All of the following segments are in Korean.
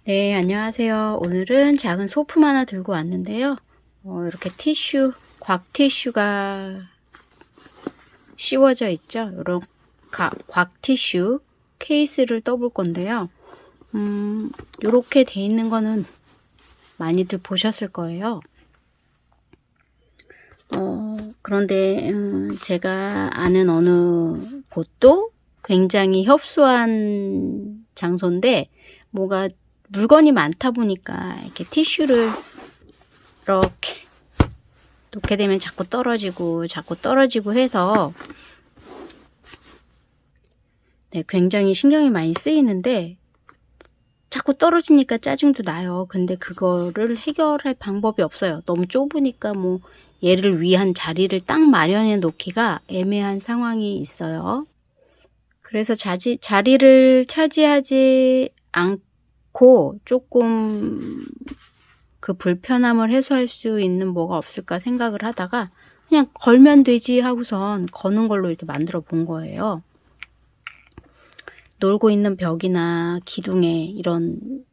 네, 안녕하세요. 오늘은 작은 소품 하나 들고 왔는데요. 이렇게 티슈, 곽 티슈가 씌워져 있죠. 이런 곽 티슈 케이스를 떠볼 건데요. 이렇게 돼 있는 거는 많이들 보셨을 거예요. 그런데 제가 아는 어느 곳도 굉장히 협소한 장소인데 뭐가 물건이 많다 보니까 이렇게 티슈를 이렇게 놓게 되면 자꾸 떨어지고 해서 네, 굉장히 신경이 많이 쓰이는데 자꾸 떨어지니까 짜증도 나요. 근데 그거를 해결할 방법이 없어요. 너무 좁으니까 뭐 얘를 위한 자리를 딱 마련해 놓기가 애매한 상황이 있어요. 그래서 자리를 차지하지 않고 조금 그 불편함을 해소할 수 있는 뭐가 없을까 생각을 하다가 그냥 걸면 되지 하고선 거는 걸로 이렇게 만들어 본 거예요. 놀고 있는 벽이나 기둥에 이런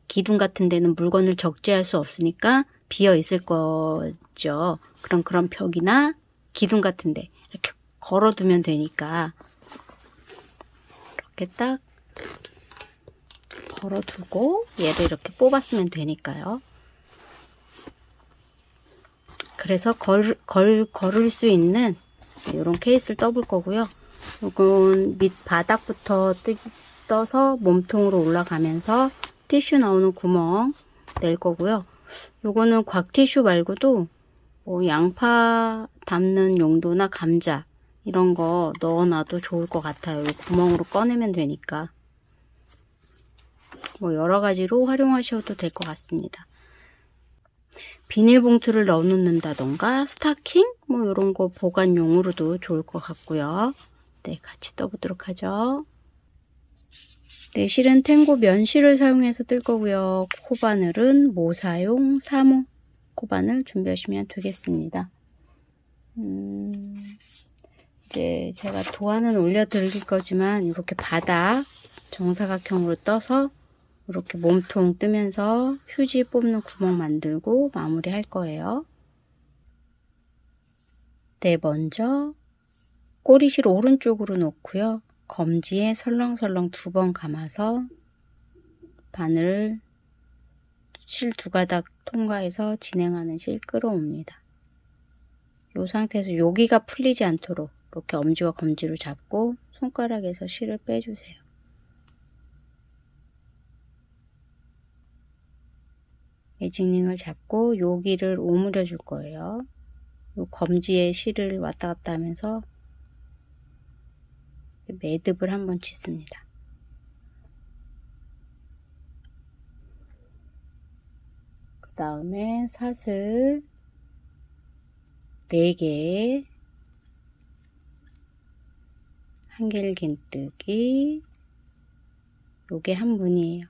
기둥 같은 데는 물건을 적재할 수 없으니까 비어 있을 거죠. 그런 벽이나 기둥 같은 데 이렇게 걸어두면 되니까 이렇게 딱 걸어두고 얘를 이렇게 뽑았으면 되니까요. 그래서 걸을 수 있는 이런 케이스를 떠볼 거고요. 이건 밑 바닥부터 떠서 몸통으로 올라가면서 티슈 나오는 구멍 낼 거고요. 요거는 곽 티슈 말고도 뭐 양파 담는 용도나 감자 이런 거 넣어놔도 좋을 것 같아요. 이 구멍으로 꺼내면 되니까 뭐 여러 가지로 활용하셔도 될 것 같습니다. 비닐봉투를 넣어놓는다던가 스타킹 뭐 이런 거 보관용으로도 좋을 것 같고요. 네, 같이 떠보도록 하죠. 네, 실은 탱고 면실을 사용해서 뜰 거고요. 코바늘은 모사용 3호 코바늘 준비하시면 되겠습니다. 이제 제가 도안은 올려드릴 거지만 이렇게 바닥 정사각형으로 떠서 이렇게 몸통 뜨면서 휴지 뽑는 구멍 만들고 마무리 할 거예요. 네, 먼저 꼬리실 오른쪽으로 놓고요. 검지에 설렁설렁 2번 감아서 바늘 실 2가닥 통과해서 진행하는 실 끌어옵니다. 이 상태에서 여기가 풀리지 않도록 이렇게 엄지와 검지로 잡고 손가락에서 실을 빼주세요. 매직링을 잡고 여기를 오므려 줄 거예요. 요 검지에 실을 왔다 갔다 하면서 매듭을 한번 짓습니다. 그 다음에 사슬 4개, 한길긴뜨기, 요게 한 문이에요.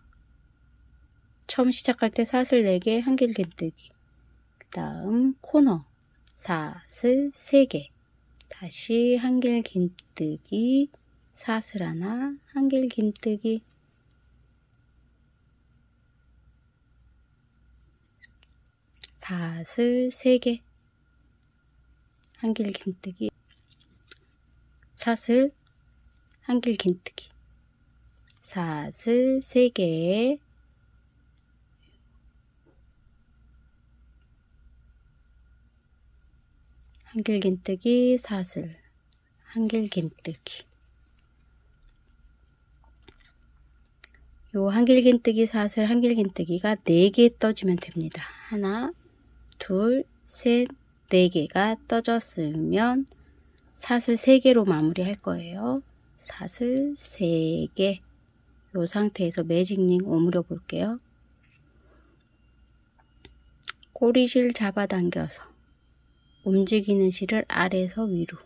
처음 시작할 때 사슬 4개, 한길긴뜨기, 그 다음 코너 사슬 3개, 다시 한길긴뜨기, 사슬 하나, 한길긴뜨기, 사슬 3개, 한길긴뜨기, 사슬, 한길긴뜨기, 사슬 3개, 한길긴뜨기, 사슬, 한길긴뜨기. 요 한길긴뜨기, 사슬, 한길긴뜨기가 4개 떠주면 됩니다. 하나, 둘, 셋, 4개가 떠졌으면 사슬 3개로 마무리 할 거예요. 사슬 3개. 요 상태에서 매직링 오므려 볼게요. 꼬리실 잡아당겨서 움직이는 실을 아래에서 위로,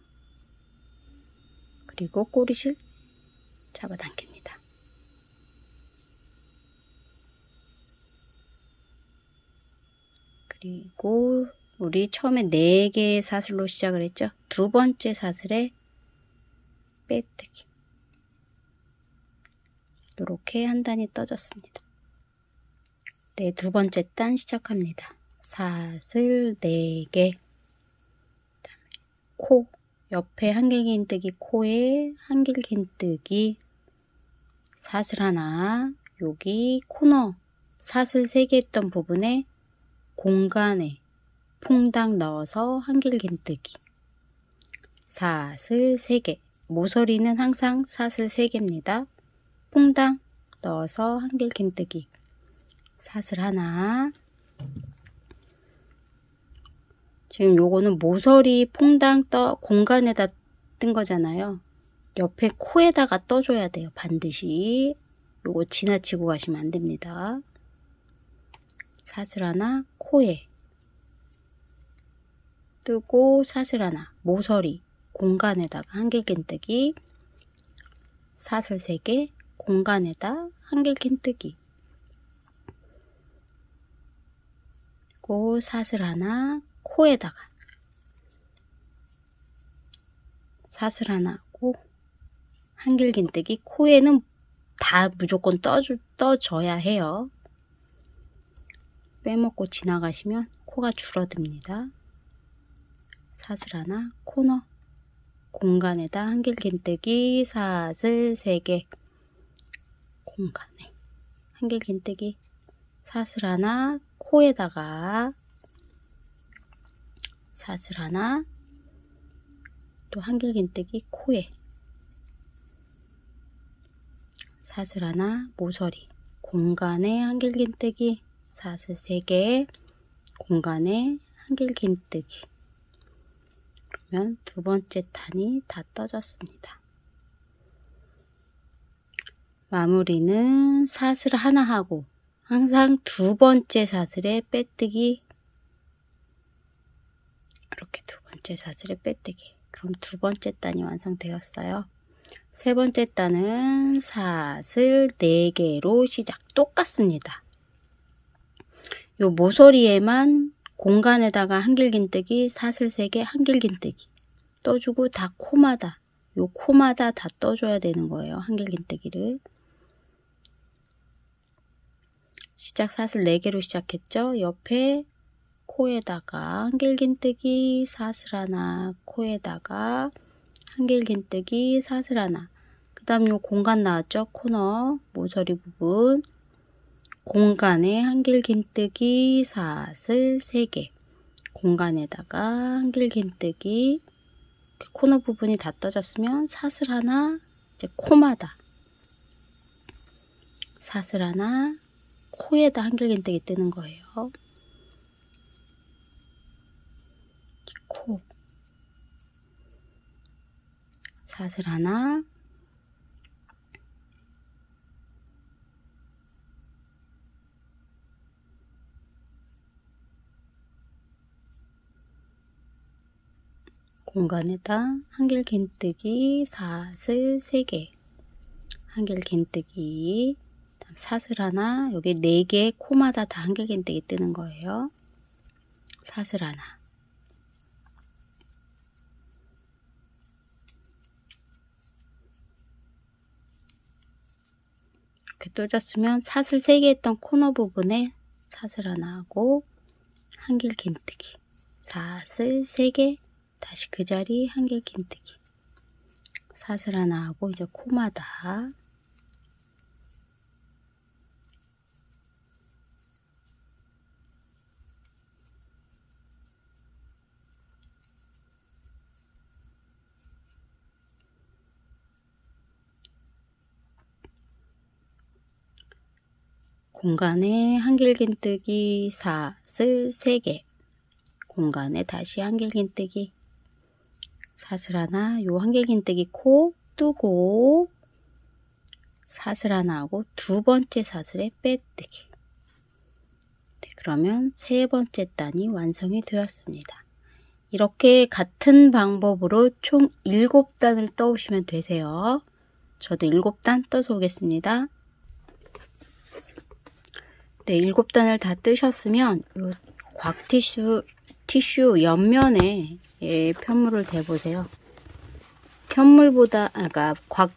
그리고 꼬리실 잡아당깁니다. 그리고 우리 처음에 4개의 사슬로 시작을 했죠. 2번째 사슬에 빼뜨기. 이렇게 한 단이 떠졌습니다. 네, 두 번째 단 시작합니다. 사슬 4개, 코, 옆에 한길긴뜨기 코에 한길긴뜨기 사슬 하나, 여기 코너 사슬 3개 했던 부분에 공간에 퐁당 넣어서 한길긴뜨기 사슬 3개, 모서리는 항상 사슬 3개입니다. 퐁당 넣어서 한길긴뜨기 사슬 하나. 지금 요거는 모서리 퐁당 공간에다 뜬 거잖아요. 옆에 코에다가 떠줘야 돼요. 반드시. 요거 지나치고 가시면 안 됩니다. 사슬 하나 코에 뜨고 사슬 하나 모서리 공간에다가 한길긴뜨기 사슬 3개 공간에다 한길긴뜨기 그리고 사슬 하나 코에다가 사슬 하나 하고 한길긴뜨기 코에는 다 무조건 떠줘야 해요. 빼먹고 지나가시면 코가 줄어듭니다. 사슬 하나 코너 공간에다 한길긴뜨기 사슬 3개 공간에 한길긴뜨기 사슬 하나 코에다가 사슬 하나 또 한길긴뜨기 코에 사슬 하나 모서리 공간에 한길긴뜨기 사슬 3개 공간에 한길긴뜨기 그러면 두 번째 단이 다 떠졌습니다. 마무리는 사슬 하나 하고 항상 두 번째 사슬에 빼뜨기 이렇게 두 번째 사슬에 빼뜨기 그럼 두 번째 단이 완성되었어요. 세 번째 단은 사슬 4개로 시작 똑같습니다. 요 모서리에만 공간에다가 한길긴뜨기 사슬 3개 한길긴뜨기 떠주고 다 코마다 요 코마다 다 떠줘야 되는 거예요. 한길긴뜨기를 시작 사슬 4개로 시작했죠. 옆에 코에다가 한길긴뜨기 사슬 하나 코에다가 한길긴뜨기 사슬 하나 그 다음 요 공간 나왔죠. 코너 모서리 부분 공간에 한길긴뜨기 사슬 3개 공간에다가 한길긴뜨기 코너 부분이 다 떠졌으면 사슬 하나 이제 코마다 사슬 하나 코에다 한길긴뜨기 뜨는 거예요. 코 사슬 하나 공간에다 한길긴뜨기 사슬 3개 한길긴뜨기 사슬 하나 여기 4개 코마다 다 한길긴뜨기 뜨는 거예요. 사슬 하나 이렇게 떠졌으면 사슬 3개 했던 코너 부분에 사슬 하나 하고 한길긴뜨기 사슬 3개 다시 그 자리 한길긴뜨기 사슬 하나 하고 이제 코마다 공간에 한길긴뜨기 사슬 3개 공간에 다시 한길긴뜨기 사슬 하나 요 한길긴뜨기 코 뜨고 사슬 하나 하고 두 번째 사슬에 빼뜨기 네, 그러면 세 번째 단이 완성이 되었습니다. 이렇게 같은 방법으로 총 7단을 떠오시면 되세요. 저도 7단 떠서 오겠습니다. 네, 7단을 다 뜨셨으면 요 티슈 옆면에 편물을 대보세요. 편물보다 그러니까 곽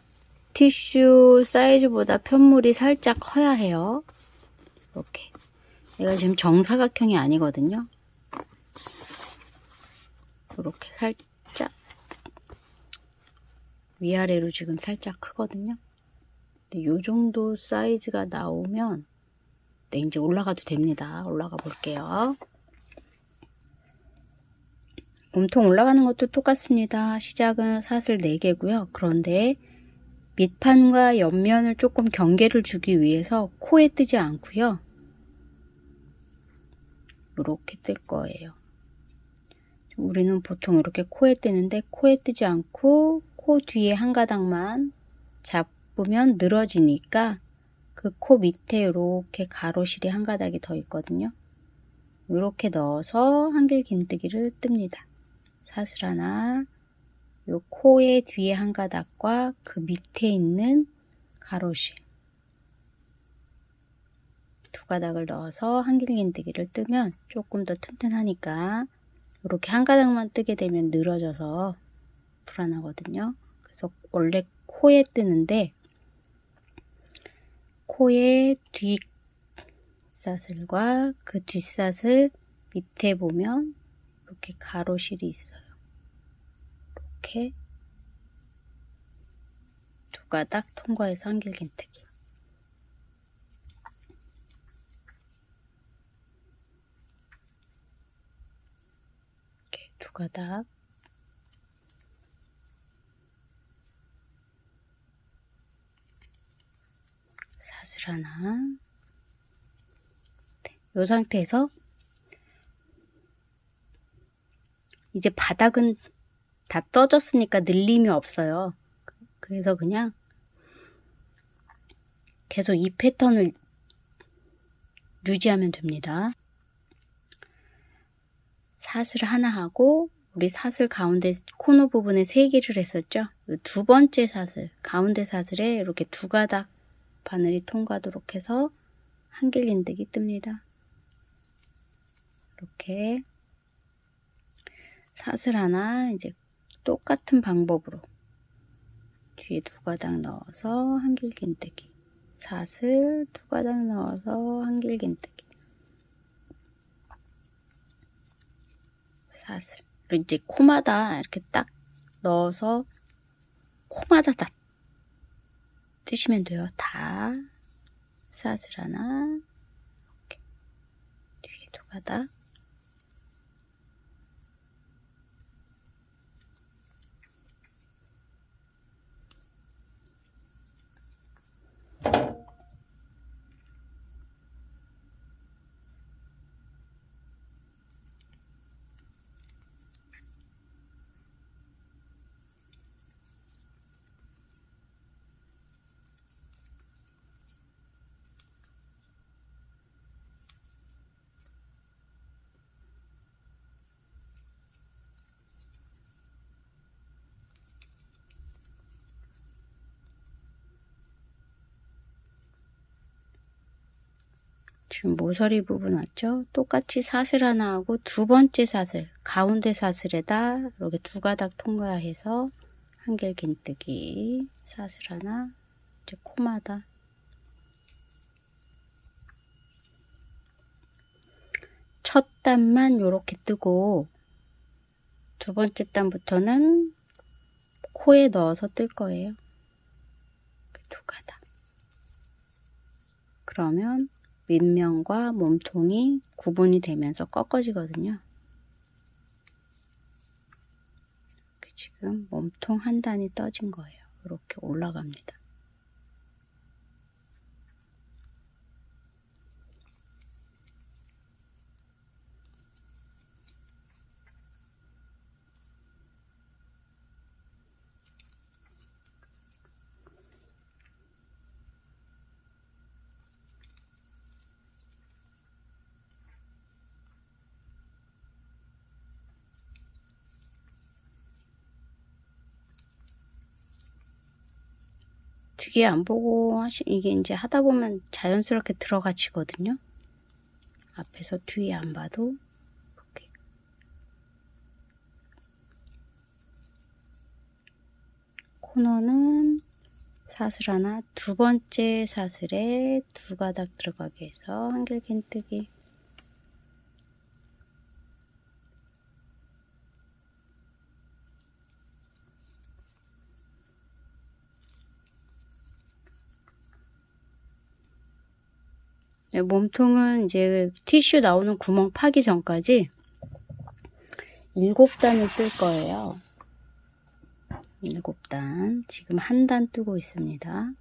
티슈 사이즈보다 편물이 살짝 커야 해요. 이렇게 얘가 지금 정사각형이 아니거든요. 이렇게 살짝 위아래로 지금 살짝 크거든요. 근데 요 정도 사이즈가 나오면 네, 이제 올라가도 됩니다. 올라가 볼게요. 몸통 올라가는 것도 똑같습니다. 시작은 사슬 4개고요. 그런데 밑판과 옆면을 조금 경계를 주기 위해서 코에 뜨지 않고요. 이렇게 뜰 거예요. 우리는 보통 이렇게 코에 뜨는데 코에 뜨지 않고 코 뒤에 한 가닥만 잡으면 늘어지니까 그 코 밑에 이렇게 가로실이 한 가닥이 더 있거든요. 이렇게 넣어서 한길 긴뜨기를 뜹니다. 사슬 하나, 요 코의 뒤에 한 가닥과 그 밑에 있는 가로실 두 가닥을 넣어서 한길 긴뜨기를 뜨면 조금 더 튼튼하니까 이렇게 한 가닥만 뜨게 되면 늘어져서 불안하거든요. 그래서 원래 코에 뜨는데 코의 뒷사슬과 그 뒷사슬 밑에 보면 이렇게 가로실이 있어요. 이렇게 두 가닥 통과해서 한길 긴뜨기. 이렇게 두 가닥. 사슬 하나. 네, 이 상태에서 이제 바닥은 다 떠졌으니까 늘림이 없어요. 그래서 그냥 계속 이 패턴을 유지하면 됩니다. 사슬 하나 하고 우리 사슬 가운데 코너 부분에 3개를 했었죠. 두 번째 사슬, 가운데 사슬에 이렇게 두 가닥 바늘이 통과하도록 해서 한길 긴뜨기 뜹니다. 이렇게 사슬 하나 이제 똑같은 방법으로 뒤에 두 가닥 넣어서 한길 긴뜨기, 사슬 두 가닥 넣어서 한길 긴뜨기, 사슬 이제 코마다 이렇게 딱 넣어서 코마다 다 뜨시면 돼요. 다 사슬 하나 이렇게 뒤에 두 가닥 지금 모서리 부분 왔죠? 똑같이 사슬 하나 하고 두 번째 사슬, 가운데 사슬에다 이렇게 두 가닥 통과해서 한길 긴뜨기, 사슬 하나, 이제 코마다 첫 단만 이렇게 뜨고 두 번째 단부터는 코에 넣어서 뜰 거예요. 두 가닥. 그러면 밑면과 몸통이 구분이 되면서 꺾어지거든요. 지금 몸통 한 단이 떠진 거예요. 이렇게 올라갑니다. 뒤에 안 보고 이게 이제 하다 보면 자연스럽게 들어가지거든요. 앞에서 뒤에 안 봐도 이렇게. 코너는 사슬 하나, 두 번째 사슬에 두 가닥 들어가게 해서 한길 긴뜨기. 네, 몸통은 이제 티슈 나오는 구멍 파기 전까지 7단을 뜰 거예요. 7단. 지금 한 단 뜨고 있습니다.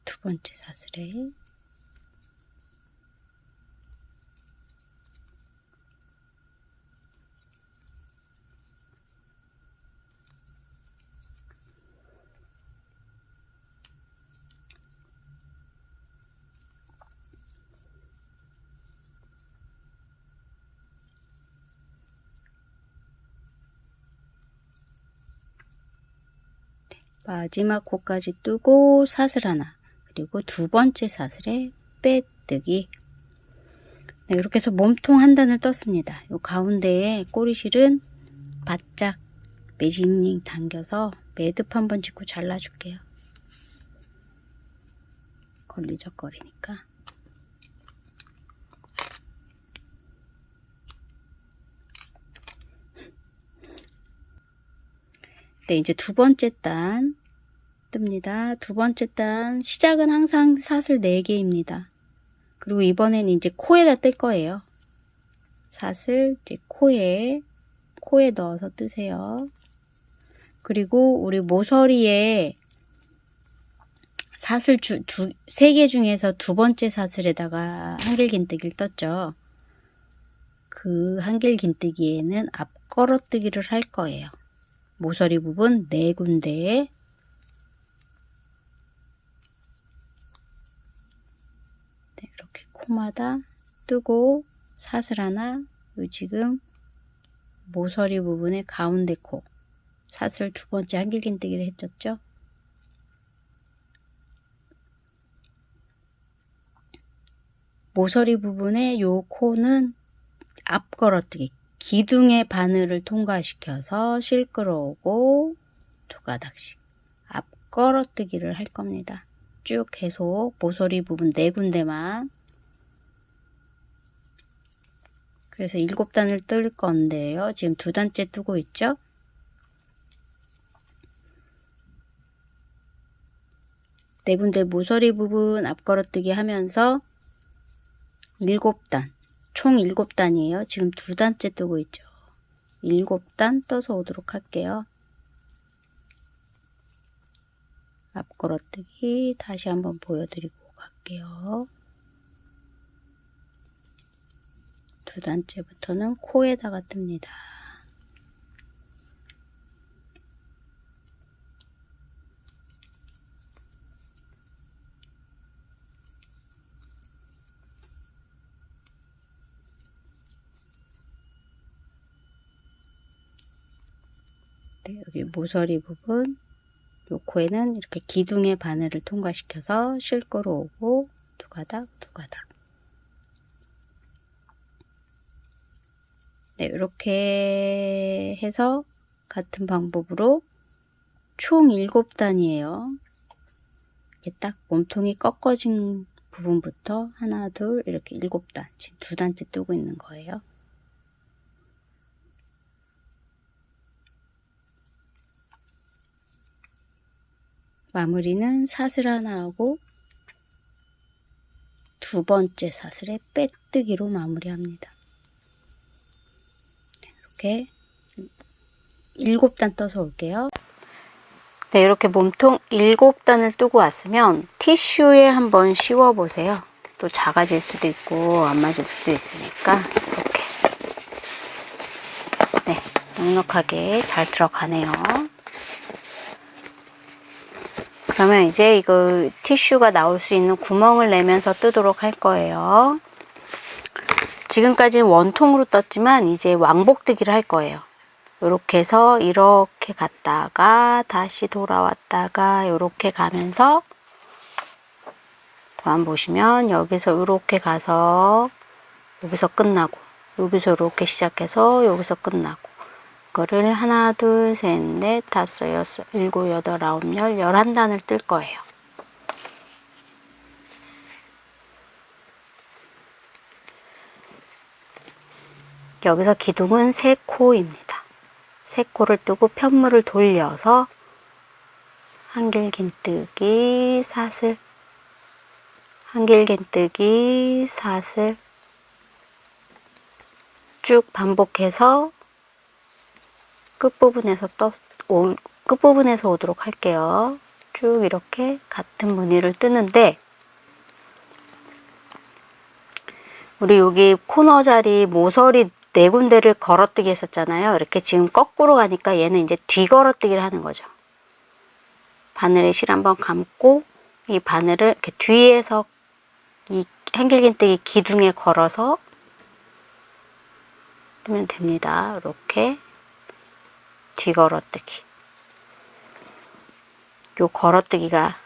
두 번째 사슬에 마지막 코까지 뜨고 사슬 하나, 그리고 두 번째 사슬에 빼뜨기. 네, 이렇게 해서 몸통 한 단을 떴습니다. 요 가운데에 꼬리실은 바짝 매직링 당겨서 매듭 한번 짓고 잘라줄게요. 걸리적거리니까. 네, 이제 두 번째 단 뜹니다. 두 번째 단 시작은 항상 사슬 4개입니다. 그리고 이번에는 이제 코에다 뜰 거예요. 사슬 이제 코에 넣어서 뜨세요. 그리고 우리 모서리에 사슬 3개 중에서 두 번째 사슬에다가 한길긴뜨기를 떴죠. 그 한길긴뜨기에는 앞걸어뜨기를 할 거예요. 모서리 부분 4군데에 이렇게 코마다 뜨고 사슬 하나, 요 지금 모서리 부분의 가운데 코 사슬 두 번째 한길긴뜨기를 했었죠. 모서리 부분의 요 코는 앞걸어뜨기, 기둥의 바늘을 통과시켜서 실 끌어오고 두 가닥씩 앞걸어뜨기를 할 겁니다. 쭉 계속 모서리 부분 4군데만. 그래서 7단을 뜰 건데요. 지금 2단째 뜨고 있죠. 네 군데 모서리 부분 앞걸어뜨기 하면서 7단, 총 7단이에요. 지금 2단째 뜨고 있죠. 7단 떠서 오도록 할게요. 앞걸어뜨기 다시 한번 보여드리고 갈게요. 2단째부터는 코에다가 뜹니다. 네, 여기 모서리 부분 요 코에는 이렇게 기둥의 바늘을 통과시켜서 실 끌어오고 두 가닥 두 가닥. 네, 이렇게 해서 같은 방법으로 총 7단이에요. 이렇게 딱 몸통이 꺾어진 부분부터 하나 둘 이렇게 7단, 지금 2단째 뜨고 있는 거예요. 마무리는 사슬 하나 하고 두 번째 사슬에 빼뜨기로 마무리합니다. 이렇게 7단 떠서 올게요. 네, 이렇게 몸통 7단을 뜨고 왔으면 티슈에 한번 씌워 보세요. 또 작아질 수도 있고 안 맞을 수도 있으니까 이렇게. 네, 넉넉하게 잘 들어가네요. 그러면 이제 이거 티슈가 나올 수 있는 구멍을 내면서 뜨도록 할 거예요. 지금까지는 원통으로 떴지만 이제 왕복뜨기를 할 거예요. 이렇게 해서 이렇게 갔다가 다시 돌아왔다가 이렇게 가면서 도안 보시면 여기서 이렇게 가서 여기서 끝나고 여기서 이렇게 시작해서 여기서 끝나고 이거를 하나 둘 셋 넷 다섯 여섯 일곱 여덟 아홉 열 11단을 뜰 거예요. 여기서 기둥은 3코입니다. 3코를 뜨고 편물을 돌려서 한길긴뜨기 사슬 한길긴뜨기 사슬 쭉 반복해서 끝부분에서 끝부분에서 오도록 할게요. 쭉 이렇게 같은 무늬를 뜨는데 우리 여기 코너 자리 모서리 4군데를 걸어뜨기 했었잖아요. 이렇게 지금 거꾸로 가니까 얘는 이제 뒤걸어뜨기를 하는 거죠. 바늘에 실 한번 감고 이 바늘을 이렇게 뒤에서 이 한길긴뜨기 기둥에 걸어서 뜨면 됩니다. 이렇게 뒤걸어뜨기. 요 걸어뜨기가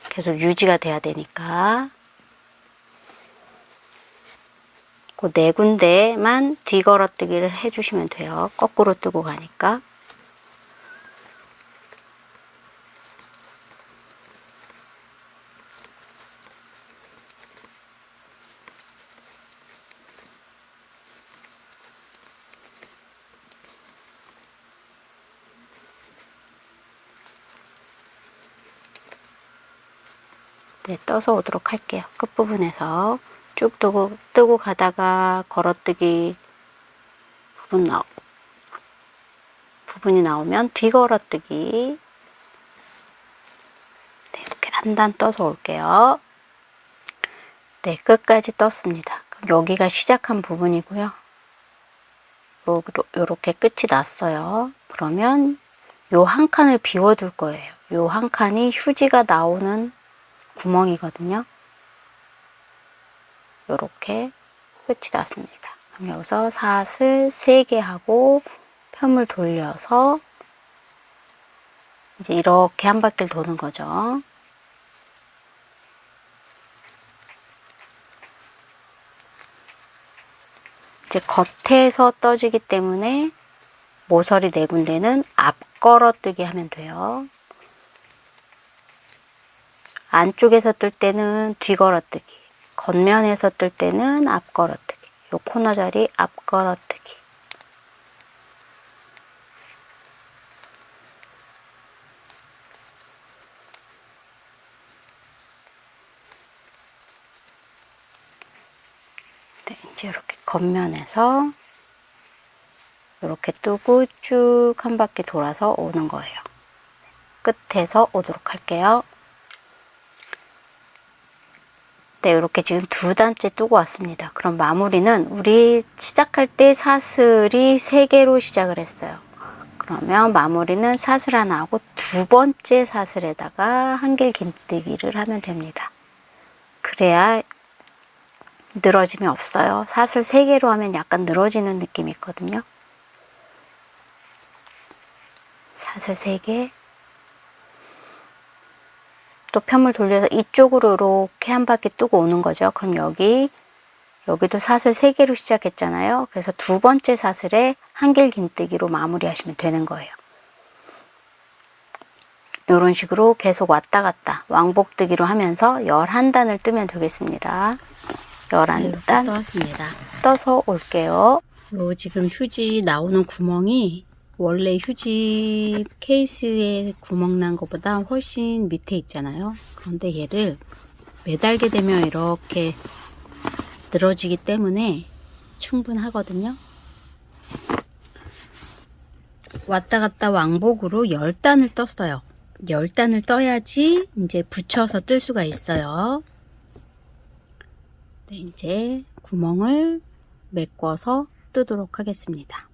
계속 유지가 돼야 되니까 그 4군데만 뒤걸어뜨기를 해주시면 돼요. 거꾸로 뜨고 가니까. 네, 떠서 오도록 할게요. 끝부분에서 쭉 뜨고 가다가 걸어뜨기 부분이 나오면 뒤걸어뜨기. 네, 이렇게 한 단 떠서 올게요. 네, 끝까지 떴습니다. 그럼 여기가 시작한 부분이고요. 요렇게 끝이 났어요. 그러면 요 한 칸을 비워둘 거예요. 요 한 칸이 휴지가 나오는 구멍이거든요. 요렇게 끝이 났습니다. 그럼 여기서 사슬 3개 하고 편물 돌려서 이제 이렇게 한 바퀴를 도는 거죠. 이제 겉에서 떠지기 때문에 모서리 4군데는 앞걸어뜨기 하면 돼요. 안쪽에서 뜰 때는 뒤걸어뜨기, 겉면에서 뜰 때는 앞걸어뜨기, 요 코너 자리 앞걸어뜨기. 네, 이제 이렇게 겉면에서 이렇게 뜨고 쭉 한 바퀴 돌아서 오는 거예요. 끝에서 오도록 할게요. 네, 이렇게 지금 2단째 뜨고 왔습니다. 그럼 마무리는 우리 시작할 때 사슬이 3개로 시작을 했어요. 그러면 마무리는 사슬 하나 하고 2번째 사슬에다가 한길긴뜨기를 하면 됩니다. 그래야 늘어짐이 없어요. 사슬 3개로 하면 약간 늘어지는 느낌이 있거든요. 사슬 3개. 또 편물 돌려서 이쪽으로 이렇게 한 바퀴 뜨고 오는 거죠. 그럼 여기도 사슬 3개로 시작했잖아요. 그래서 2번째 사슬에 한길긴뜨기로 마무리 하시면 되는 거예요. 이런 식으로 계속 왔다 갔다 왕복뜨기로 하면서 11단을 뜨면 되겠습니다. 11단 떠왔습니다. 떠서 올게요. 요 지금 휴지 나오는 구멍이 원래 휴지 케이스에 구멍 난 것보다 훨씬 밑에 있잖아요. 그런데 얘를 매달게 되면 이렇게 늘어지기 때문에 충분하거든요. 왔다 갔다 왕복으로 10단을 떴어요. 10단을 떠야지 이제 붙여서 뜰 수가 있어요. 네, 이제 구멍을 메꿔서 뜨도록 하겠습니다.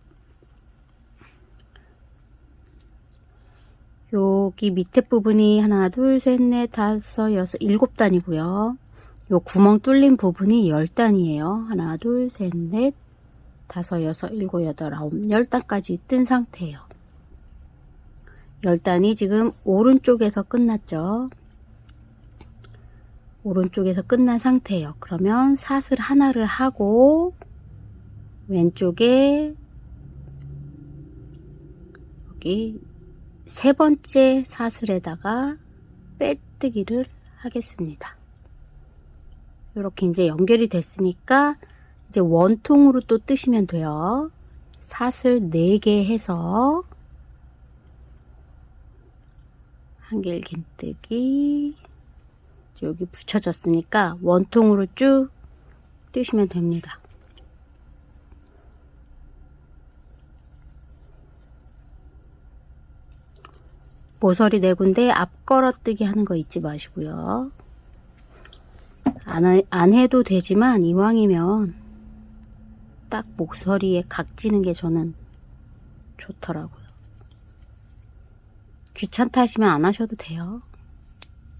여기 밑에 부분이 하나, 둘, 셋, 넷, 다섯, 여섯, 7단이고요. 요 구멍 뚫린 부분이 10단이에요. 하나, 둘, 셋, 넷, 다섯, 여섯, 일곱, 여덟, 아홉, 10단까지 뜬 상태예요. 10단이 지금 오른쪽에서 끝났죠. 오른쪽에서 끝난 상태예요. 그러면 사슬 하나를 하고 왼쪽에 여기 세 번째 사슬에다가 빼뜨기를 하겠습니다. 이렇게 이제 연결이 됐으니까 이제 원통으로 또 뜨시면 돼요. 사슬 4개 해서 한길 긴뜨기 여기 붙여졌으니까 원통으로 쭉 뜨시면 됩니다. 모서리 4군데 앞걸어뜨기 하는 거 잊지 마시고요. 안 해도 되지만 이왕이면 딱 모서리에 각지는 게 저는 좋더라고요. 귀찮다 하시면 안 하셔도 돼요.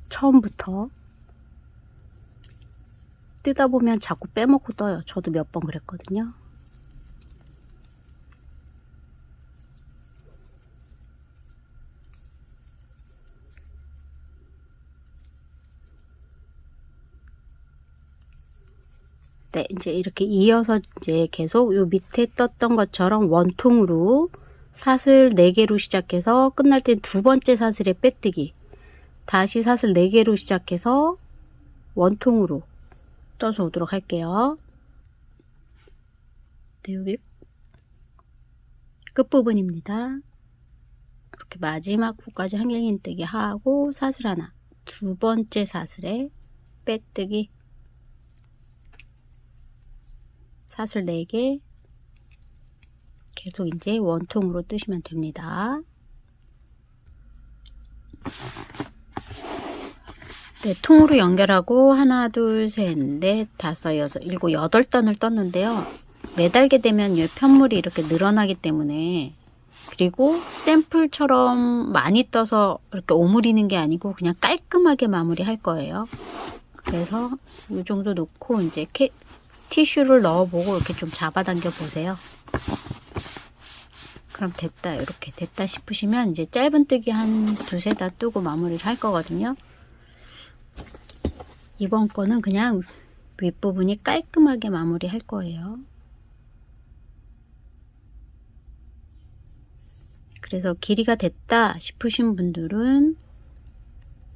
처음부터 뜨다 보면 자꾸 빼먹고 떠요. 저도 몇 번 그랬거든요. 네, 이제 이렇게 이어서 이제 계속 요 밑에 떴던 것처럼 원통으로 사슬 4개로 시작해서 끝날 땐 두 번째 사슬에 빼뜨기, 다시 사슬 4개로 시작해서 원통으로 떠서 오도록 할게요. 네, 여기 끝부분입니다. 이렇게 마지막 코까지 한길 긴뜨기 하고 사슬 하나, 두 번째 사슬에 빼뜨기, 사슬 4개 계속 이제 원통으로 뜨시면 됩니다. 네, 통으로 연결하고 하나, 둘, 셋, 넷, 다섯, 여섯, 일곱, 8단을 떴는데요. 매달게 되면 이 편물이 이렇게 늘어나기 때문에, 그리고 샘플처럼 많이 떠서 이렇게 오므리는 게 아니고 그냥 깔끔하게 마무리 할 거예요. 그래서 이 정도 놓고 이제 티슈를 넣어보고 이렇게 좀 잡아당겨 보세요. 그럼 됐다, 이렇게 됐다 싶으시면 이제 짧은뜨기 한 두세 단 뜨고 마무리를 할 거거든요. 이번 거는 그냥 윗부분이 깔끔하게 마무리 할 거예요. 그래서 길이가 됐다 싶으신 분들은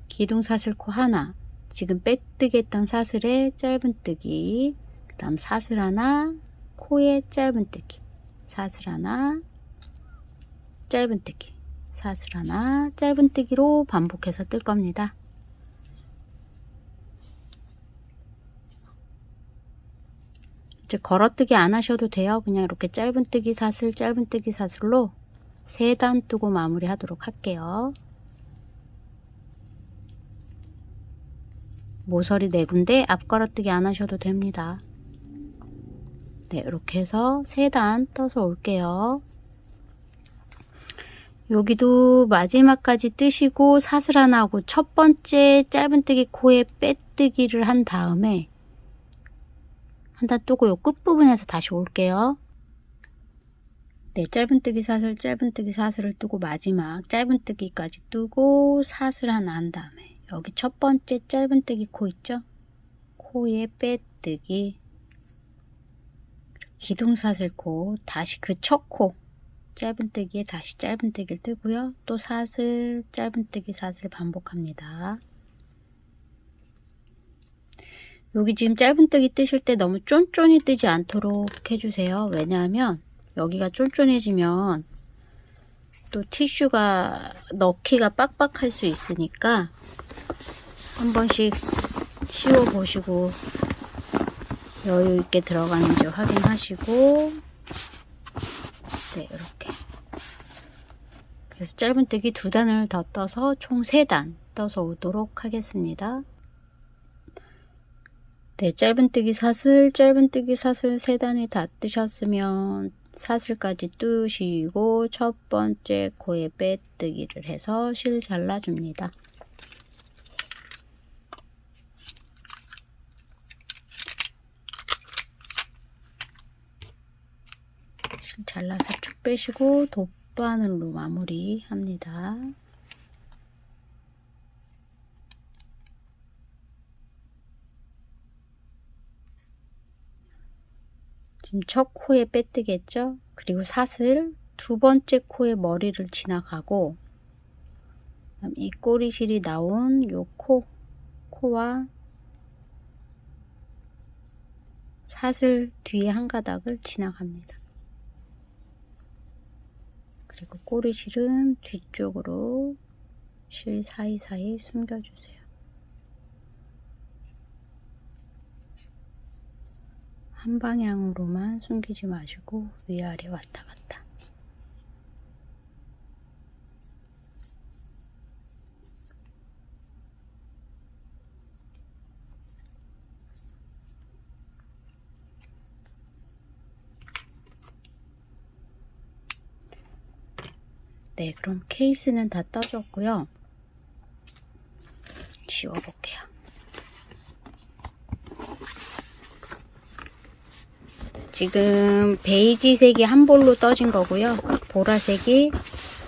기둥사슬코 하나, 지금 빼뜨기 했던 사슬에 짧은뜨기, 그 다음 사슬 하나, 코에 짧은뜨기, 사슬 하나, 짧은뜨기, 사슬 하나, 짧은뜨기로 반복해서 뜰 겁니다. 이제 걸어뜨기 안 하셔도 돼요. 그냥 이렇게 짧은뜨기 사슬, 짧은뜨기 사슬로 3단 뜨고 마무리 하도록 할게요. 모서리 4군데 앞걸어뜨기 안 하셔도 됩니다. 네, 이렇게 해서 3단 떠서 올게요. 여기도 마지막까지 뜨시고 사슬 하나 하고 첫 번째 짧은뜨기 코에 빼뜨기를 한 다음에 한 단 뜨고 요 끝부분에서 다시 올게요. 네, 짧은뜨기 사슬, 짧은뜨기 사슬을 뜨고 마지막 짧은뜨기까지 뜨고 사슬 하나 한 다음에 여기 첫 번째 짧은뜨기 코 있죠? 코에 빼뜨기, 기둥사슬 코, 다시 그 첫 코 짧은뜨기에 다시 짧은뜨기를 뜨고요. 또 사슬, 짧은뜨기 사슬 반복합니다. 여기 지금 짧은뜨기 뜨실 때 너무 쫀쫀이 뜨지 않도록 해주세요. 왜냐하면 여기가 쫀쫀해지면 또 티슈가 넣기가 빡빡할 수 있으니까 한 번씩 씌워 보시고 여유 있게 들어가는지 확인하시고, 네, 이렇게. 그래서 짧은뜨기 2단을 더 떠서 총 3단 떠서 오도록 하겠습니다. 네, 짧은뜨기 사슬, 짧은뜨기 사슬 3단이 다 뜨셨으면 사슬까지 뜨시고 첫 번째 코에 빼뜨기를 해서 실 잘라줍니다. 실 잘라서 쭉 빼시고 돗바늘로 마무리합니다. 지금 첫 코에 빼뜨겠죠? 그리고 사슬 두 번째 코에 머리를 지나가고 이 꼬리실이 나온 요 코와 사슬 뒤에 한 가닥을 지나갑니다. 그리고 꼬리실은 뒤쪽으로 실 사이사이 숨겨주세요. 한 방향으로만 숨기지 마시고 위아래 왔다 갔다. 네, 그럼 케이스는 다 떠졌고요. 지워볼게요. 지금 베이지색이 한 볼로 떠진 거고요. 보라색이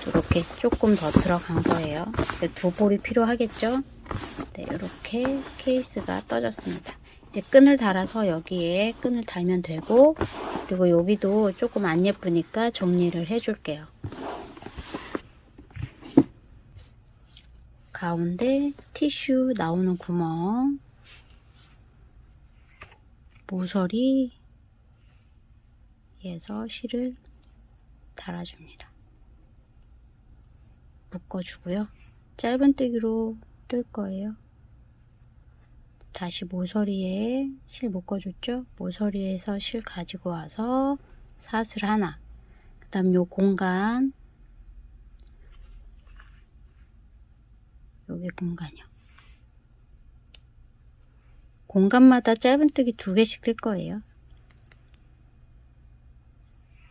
이렇게 조금 더 들어간 거예요. 두 볼이 필요하겠죠? 네, 이렇게 케이스가 떠졌습니다. 이제 끈을 달아서 여기에 끈을 달면 되고, 그리고 여기도 조금 안 예쁘니까 정리를 해줄게요. 가운데 티슈 나오는 구멍, 모서리에서 실을 달아줍니다. 묶어주고요. 짧은뜨기로 뜰 거예요. 다시 모서리에 실 묶어줬죠? 모서리에서 실 가지고 와서 사슬 하나, 그 다음 요 공간, 여기 공간이요. 공간마다 짧은뜨기 2개씩 뜰 거예요.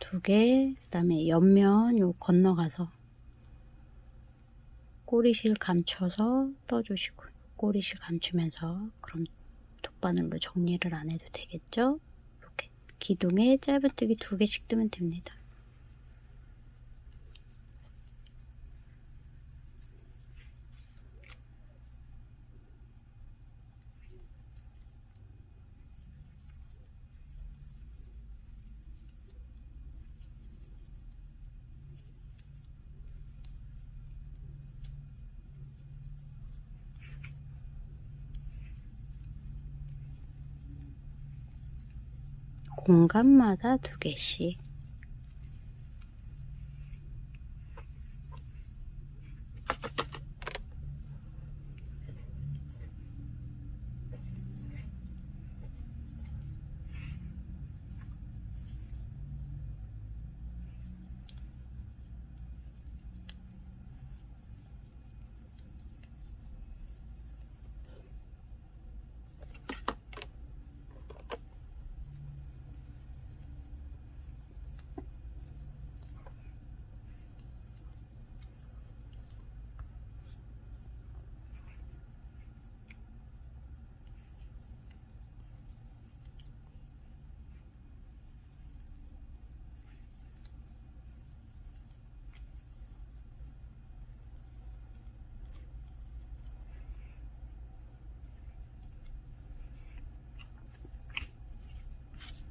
2개, 그 다음에 옆면 요 건너가서 꼬리실 감춰서 떠주시고, 꼬리실 감추면서, 그럼 돗바늘로 정리를 안 해도 되겠죠? 이렇게 기둥에 짧은뜨기 2개씩 뜨면 됩니다. 공간마다 2개씩.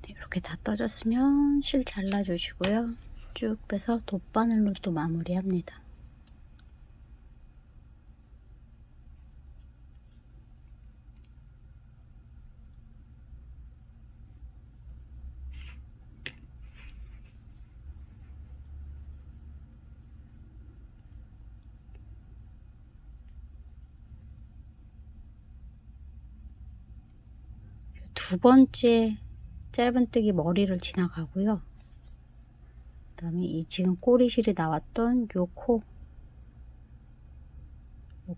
이렇게 다 떠졌으면 실 잘라주시고요. 쭉 빼서 돗바늘로 또 마무리합니다. 두 번째 짧은뜨기 머리를 지나가고요. 그 다음에 이 지금 꼬리실이 나왔던 요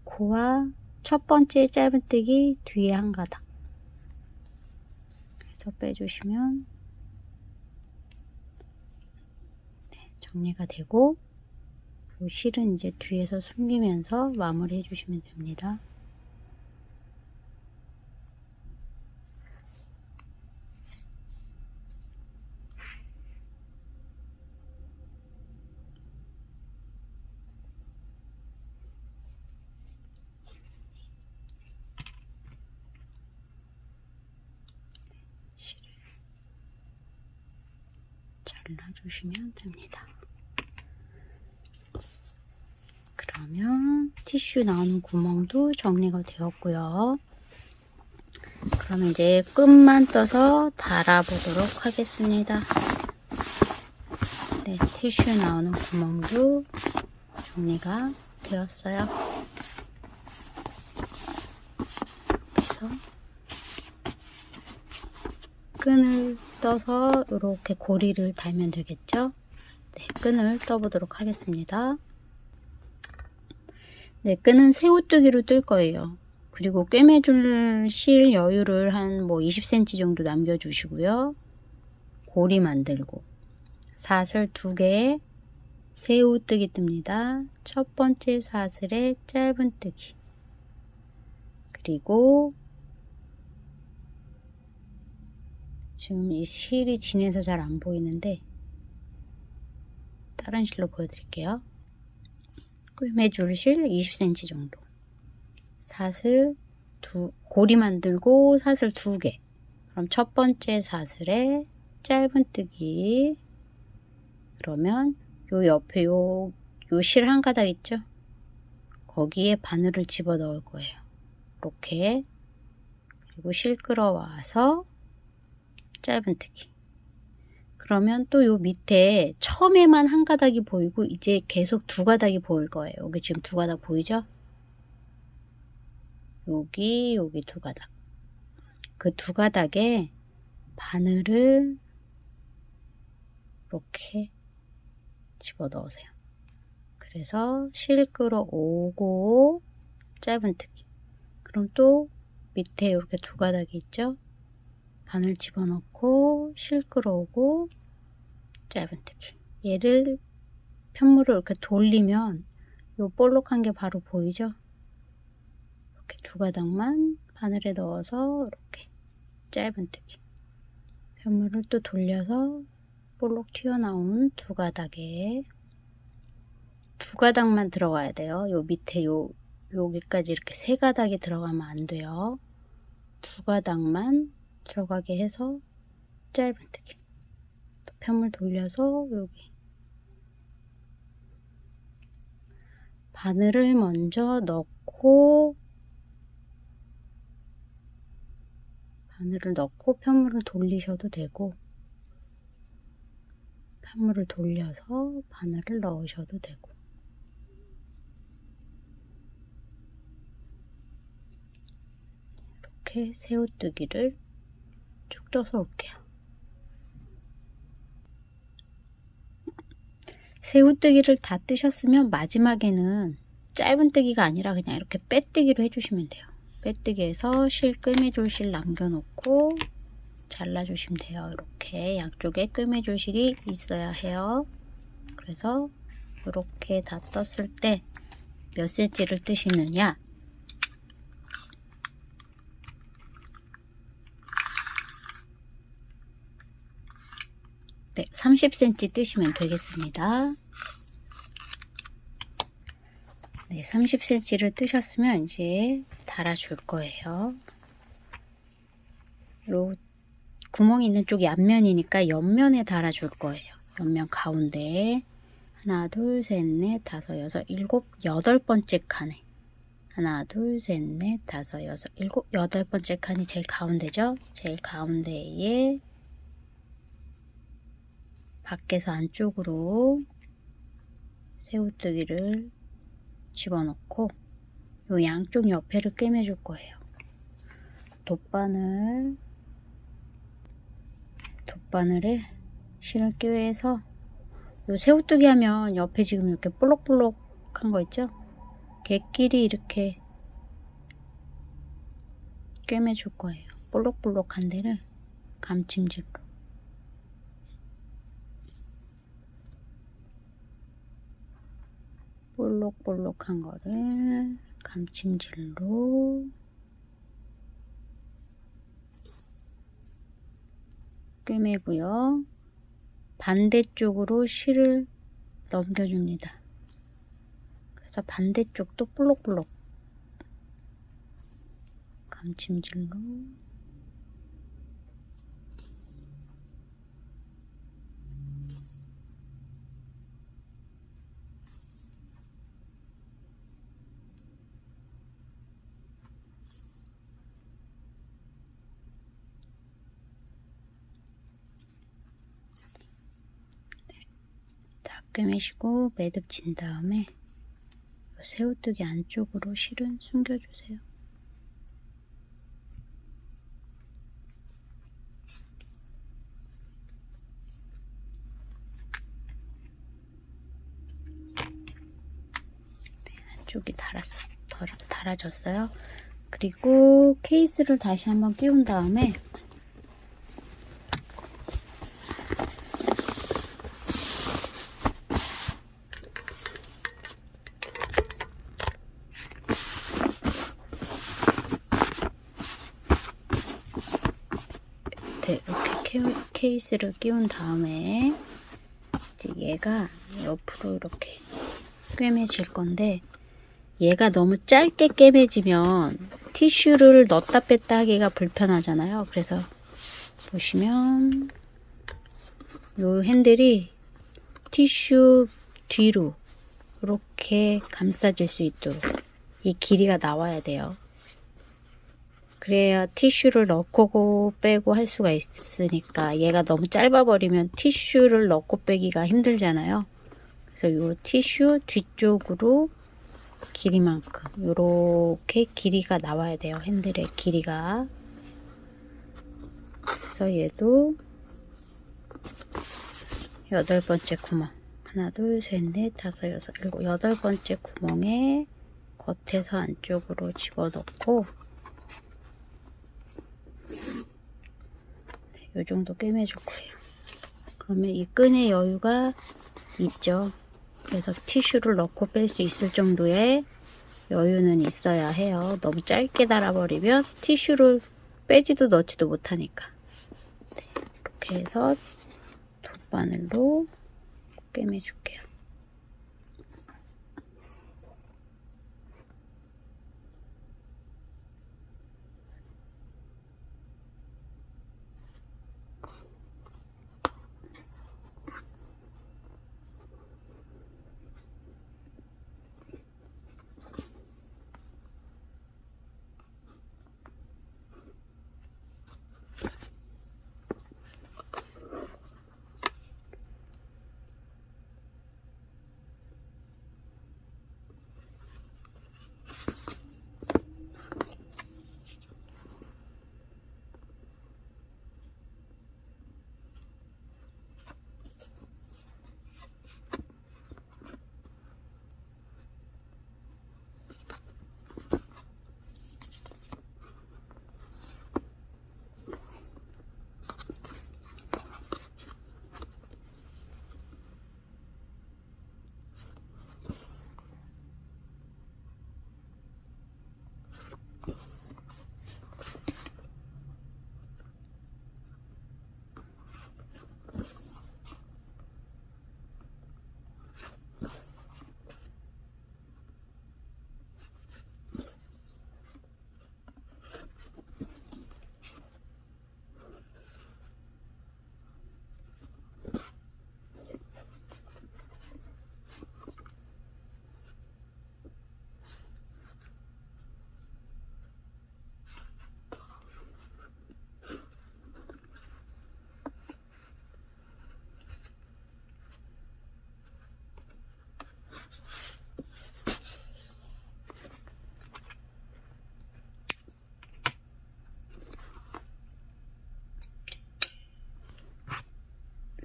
코와 첫 번째 짧은뜨기 뒤에 한 가닥 해서 빼주시면 정리가 되고, 이 실은 이제 뒤에서 숨기면서 마무리 해주시면 됩니다. 잘라주시면 됩니다. 그러면 티슈 나오는 구멍도 정리가 되었고요. 그러면 이제 끝만 떠서 달아보도록 하겠습니다. 네, 티슈 나오는 구멍도 정리가 되었어요. 그래서 끈을 떠서 이렇게 고리를 달면 되겠죠? 네, 끈을 떠보도록 하겠습니다. 네, 끈은 새우뜨기로 뜰 거예요. 그리고 꿰매줄 실 여유를 한 뭐 20cm 정도 남겨주시고요. 고리 만들고 사슬 2개에 새우뜨기 뜹니다. 첫 번째 사슬에 짧은뜨기, 그리고 지금 이 실이 진해서 잘 안 보이는데 다른 실로 보여드릴게요. 꿰매줄 실 20cm 정도, 사슬 고리 만들고 사슬 2개. 그럼 첫 번째 사슬에 짧은뜨기, 그러면 요 옆에 요 실 한 가닥 있죠? 거기에 바늘을 집어 넣을 거예요. 이렇게. 그리고 실 끌어와서 짧은뜨기. 그러면 또 요 밑에 처음에만 한 가닥이 보이고 이제 계속 2가닥이 보일 거예요. 여기 지금 2가닥 보이죠? 여기 2가닥. 그 2가닥에 바늘을 이렇게 집어 넣으세요. 그래서 실 끌어오고 짧은뜨기. 그럼 또 밑에 이렇게 2가닥이 있죠? 바늘 집어넣고 실 끌어오고 짧은뜨기. 얘를 편물을 이렇게 돌리면 요 볼록한 게 바로 보이죠? 이렇게 2가닥만 바늘에 넣어서 이렇게 짧은뜨기. 편물을 또 돌려서 볼록 튀어나온 2가닥에 2가닥만 들어가야 돼요. 요 밑에 여기까지 이렇게 3가닥이 들어가면 안 돼요. 2가닥만 들어가게 해서 짧은뜨기. 또 편물 돌려서 여기 바늘을 먼저 넣고 편물을 돌리셔도 되고, 편물을 돌려서 바늘을 넣으셔도 되고. 이렇게 새우뜨기를 쭉 떠서 올게요. 새우뜨기를 다 뜨셨으면 마지막에는 짧은뜨기가 아니라 그냥 이렇게 빼뜨기로 해주시면 돼요. 빼뜨기해서 실 꿰매줄 실 남겨놓고 잘라주시면 돼요. 이렇게 양쪽에 꿰매줄 실이 있어야 해요. 그래서 이렇게 다 떴을 때 몇 cm를 뜨시느냐, 네, 30cm 뜨시면 되겠습니다. 네, 30cm를 뜨셨으면 이제 달아줄 거예요. 요 구멍이 있는 쪽이 앞면이니까 옆면에 달아줄 거예요. 옆면 가운데에 하나, 둘, 셋, 넷, 다섯, 여섯, 일곱, 8번째 칸에 하나, 둘, 셋, 넷, 다섯, 여섯, 일곱, 8번째 칸이 제일 가운데죠. 제일 가운데에 밖에서 안쪽으로 새우뜨기를 집어넣고 요 양쪽 옆에를 꿰매줄 거예요. 돗바늘에 실을 꿰매서 요 새우뜨기 하면 옆에 지금 이렇게 볼록볼록한 거 있죠? 걔끼리 이렇게 꿰매줄 거예요. 볼록볼록한 데를 감침질로. 볼록볼록한 거를 감침질로 꿰매고요. 반대쪽으로 실을 넘겨줍니다. 그래서 반대쪽도 볼록볼록 감침질로 다 꿰매시고 매듭 진 다음에 새우뜨기 안쪽으로 실은 숨겨주세요. 쪽이 달아졌어요. 그리고 케이스를 다시 한번 끼운 다음에 이렇게 케이스를 끼운 다음에 이제 얘가 옆으로 이렇게 꿰매질 건데, 얘가 너무 짧게 꿰매지면 티슈를 넣었다 뺐다 하기가 불편하잖아요. 그래서 보시면 요 핸들이 티슈 뒤로 이렇게 감싸질 수 있도록 이 길이가 나와야 돼요. 그래야 티슈를 넣고 빼고 할 수가 있으니까. 얘가 너무 짧아버리면 티슈를 넣고 빼기가 힘들잖아요. 그래서 요 티슈 뒤쪽으로 길이만큼 요렇게 길이가 나와야 돼요. 핸들의 길이가. 그래서 얘도 8번째 구멍, 하나 둘 셋 넷 다섯 여섯 일곱 8번째 구멍에 겉에서 안쪽으로 집어넣고 요 정도 꿰매줄 거예요. 그러면 이 끈의 여유가 있죠. 그래서 티슈를 넣고 뺄 수 있을 정도의 여유는 있어야 해요. 너무 짧게 달아버리면 티슈를 빼지도 넣지도 못하니까. 네, 이렇게 해서 돗바늘로 꿰매줄게요.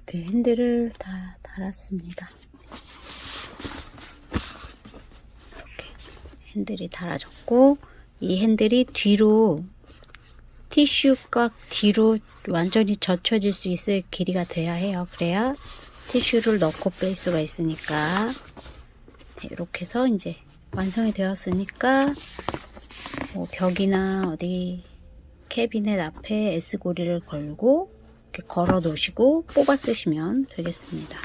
네, 핸들을 다 달았습니다. 이렇게 핸들이 달아졌고, 이 핸들이 뒤로 티슈각 뒤로 완전히 젖혀질 수 있을 길이가 돼야 해요. 그래야 티슈를 넣고 뺄 수가 있으니까. 네, 이렇게 해서 이제 완성이 되었으니까 뭐 벽이나 어디 캐비넷 앞에 S고리를 걸고 이렇게 걸어 놓으시고 뽑아 쓰시면 되겠습니다.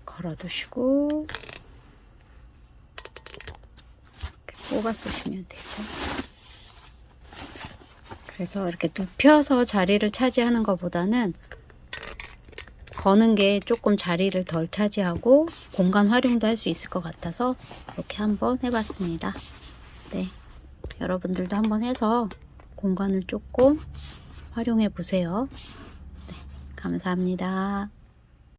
걸어두시고 이렇게 뽑아 쓰시면 되죠. 그래서 이렇게 눕혀서 자리를 차지하는 것보다는 거는 게 조금 자리를 덜 차지하고 공간 활용도 할 수 있을 것 같아서 이렇게 한번 해봤습니다. 네, 여러분들도 한번 해서 공간을 조금 활용해 보세요. 네, 감사합니다.